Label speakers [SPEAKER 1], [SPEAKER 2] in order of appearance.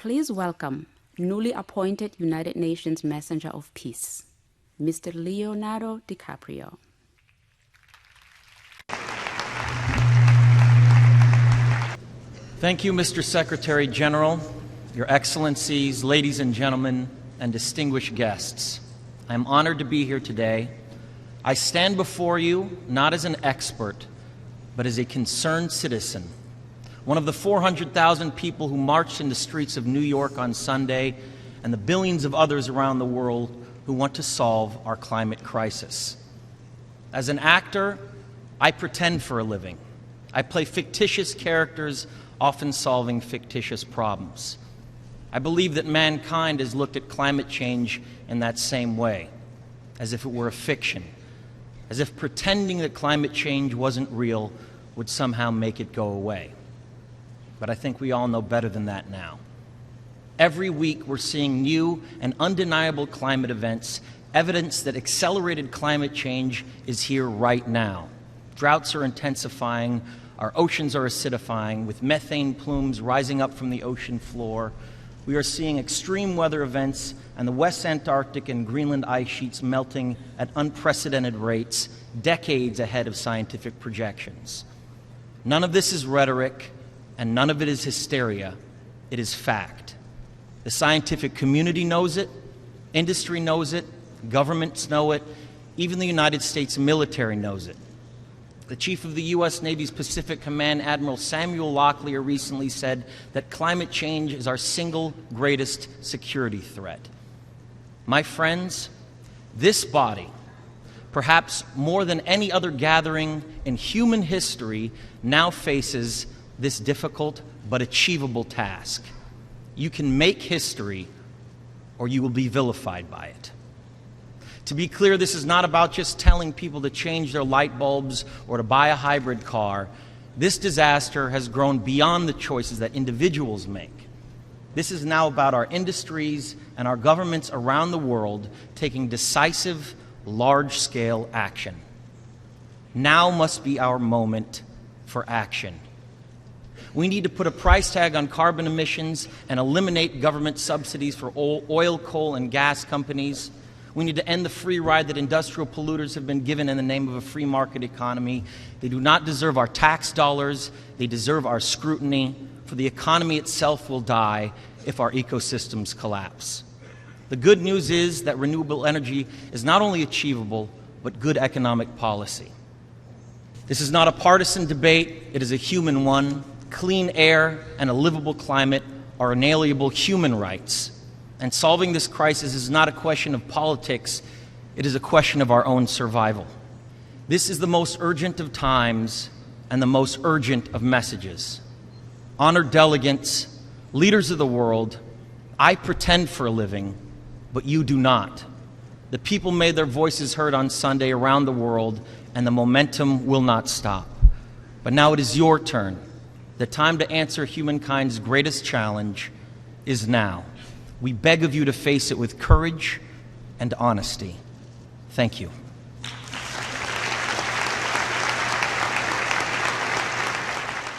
[SPEAKER 1] Please welcome newly appointed United Nations Messenger of Peace, Mr. Leonardo DiCaprio.
[SPEAKER 2] Thank you, Mr. Secretary General, Your Excellencies, ladies and gentlemen, and distinguished guests. I am honored to be here today. I stand before you not as an expert, but as a concerned citizen, one of the 400,000 people who marched in the streets of New York on Sunday, and the billions of others around the world who want to solve our climate crisis. As an actor, I pretend for a living. I play fictitious characters, often solving fictitious problems. I believe that mankind has looked at climate change in that same way, as if it were a fiction, as if pretending that climate change wasn't real would somehow make it go away. But I think we all know better than that now. Every week we're seeing new and undeniable climate events, evidence that accelerated climate change is here right now. Droughts are intensifying, our oceans are acidifying, with methane plumes rising up from the ocean floor. We are seeing extreme weather events and the West Antarctic and Greenland ice sheets melting at unprecedented rates, decades ahead of scientific projections. None of this is rhetoric, and none of it is hysteria. It is fact. The scientific community knows it, industry knows it, governments know it, even the United States military knows it. The chief of the U.S. Navy's Pacific Command, Admiral Samuel Locklear, recently said that climate change is our single greatest security threat. My friends, this body, perhaps more than any other gathering in human history, now faces this difficult but achievable task. You can make history, or you will be vilified by it. To be clear, this is not about just telling people to change their light bulbs or to buy a hybrid car. This disaster has grown beyond the choices that individuals make. This is now about our industries and our governments around the world taking decisive, large-scale action. Now must be our moment for action. We need to put a price tag on carbon emissions and eliminate government subsidies for oil, coal, and gas companies. We need to end the free ride that industrial polluters have been given in the name of a free market economy. They do not deserve our tax dollars. They deserve our scrutiny, for the economy itself will die if our ecosystems collapse. The good news is that renewable energy is not only achievable, but good economic policy. This is not a partisan debate. It is a human one. Clean air and a livable climate are inalienable human rights. And solving this crisis is not a question of politics, it is a question of our own survival. This is the most urgent of times and the most urgent of messages. Honored delegates, leaders of the world, I pretend for a living, but you do not. The people made their voices heard on Sunday around the world, and the momentum will not stop. But now it is your turn. The time to answer humankind's greatest challenge is now. We beg of you to face it with courage and honesty. Thank you.